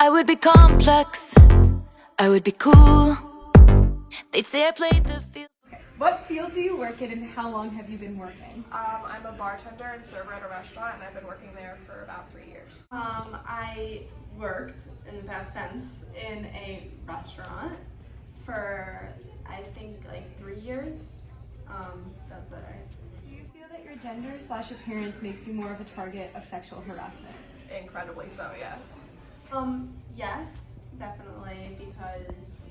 I would be complex, I would be cool. They'd say I played the field. What field do you work in and how long have you been working? I'm a bartender and server at a restaurant, and I've been working there for about 3 years. I worked in the past tense in a restaurant for I think like 3 years. That's it, right? Do you feel that your gender/appearance makes you more of a target of sexual harassment? Incredibly so, yeah. Yes, definitely, because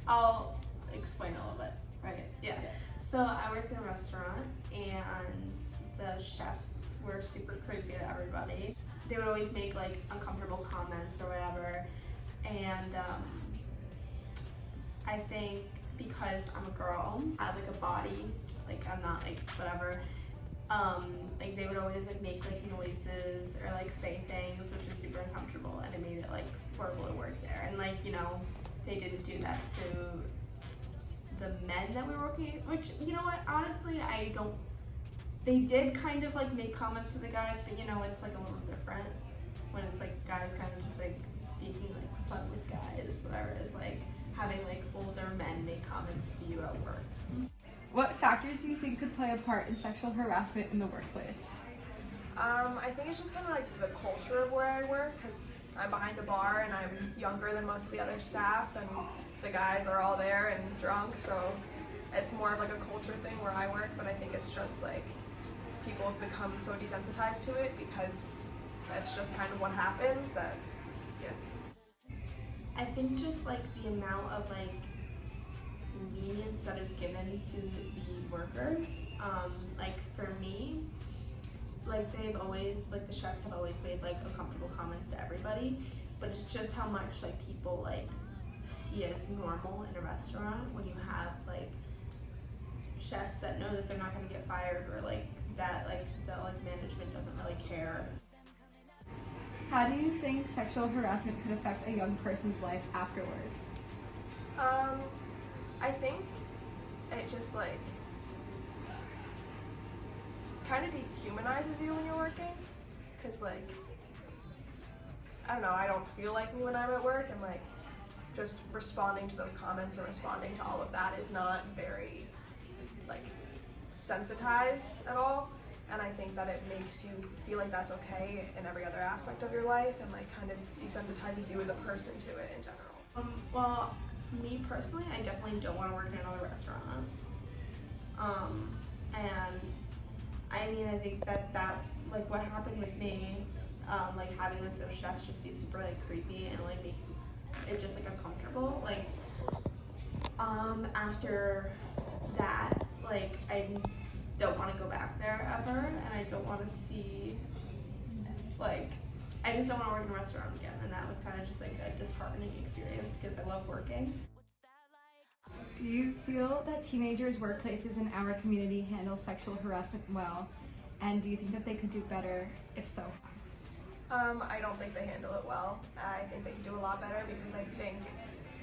I'll explain a little bit, right? Yeah. So I worked in a restaurant and the chefs were super creepy to everybody. They would always make like uncomfortable comments or whatever, and I think because I'm a girl, I have like a body, like I'm not like whatever, like they would always like make like noises or like say things, which is super uncomfortable, and it made it like horrible to work there. And like, you know, they didn't do that to the men that we were working, which, you know what, honestly, they did kind of like make comments to the guys, but you know, it's like a little different when it's like guys kind of just like being like fun with guys, whatever. It's like having like older men make comments to you at work. What factors do you think could play a part in sexual harassment in the workplace? I think it's just kind of like the culture of where I work, because I'm behind a bar and I'm younger than most of the other staff, and the guys are all there and drunk, so it's more of like a culture thing where I work. But I think it's just like people have become so desensitized to it because that's just kind of what happens that, yeah. I think just like the amount of like lenience that is given to the workers, like for me, like the chefs have always made like uncomfortable comments to everybody, but it's just how much like people like see as normal in a restaurant when you have like chefs that know that they're not going to get fired, or like that management doesn't really care. How do you think sexual harassment could affect a young person's life afterwards? I think it just like kind of dehumanizes you when you're working, because like, I don't know, I don't feel like me when I'm at work, and like just responding to those comments and responding to all of that is not very like sensitized at all. And I think that it makes you feel like that's okay in every other aspect of your life, and like kind of desensitizes you as a person to it in general. Well, me personally, I definitely don't want to work in another restaurant. And I mean, I think that like what happened with me, like having like those chefs just be super like creepy and like make it just like uncomfortable. Like, after that, like I don't want to go back there ever, and I don't want to see, like, I just don't want to work in a restaurant again. And that was kind of just like a disheartening experience because I love working. Do you feel that teenagers' workplaces in our community handle sexual harassment well? And do you think that they could do better? If so, I don't think they handle it well. I think they could do a lot better, because I think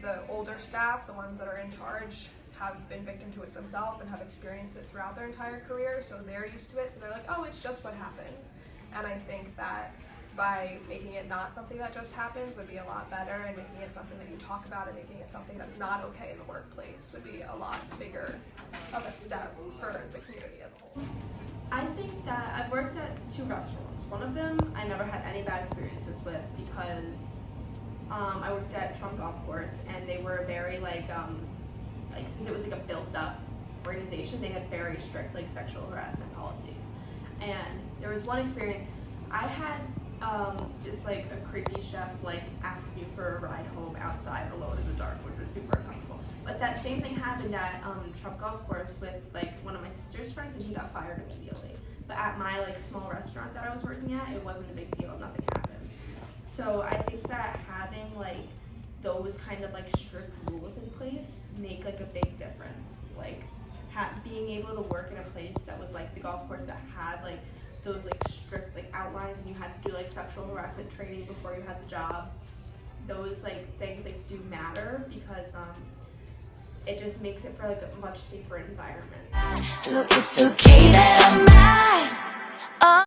the older staff, the ones that are in charge, have been victim to it themselves and have experienced it throughout their entire career, so they're used to it, so they're like, oh, it's just what happens. And I think that by making it not something that just happens would be a lot better, and making it something that you talk about and making it something that's not okay in the workplace would be a lot bigger of a step for the community as a whole. I think that I've worked at 2 restaurants. One of them I never had any bad experiences with, because I worked at Trump Golf Course, and they were very like since it was like a built-up organization, they had very strict like sexual harassment policies. And there was one experience I had, just like a creepy chef like asked me for a ride home outside alone in the dark, which was super uncomfortable. But that same thing happened at Trump Golf Course with like one of my sister's friends, and he got fired immediately. But at my like small restaurant that I was working at, it wasn't a big deal, nothing happened. So I think that having like those kind of like strict rules in place make like a big difference. Like being able to work in a place that was like the golf course that had like those like strict like outlines, and you had to do like sexual harassment training before you had the job. Those like things like do matter, because it just makes it for like a much safer environment. So it's okay that I'm mad.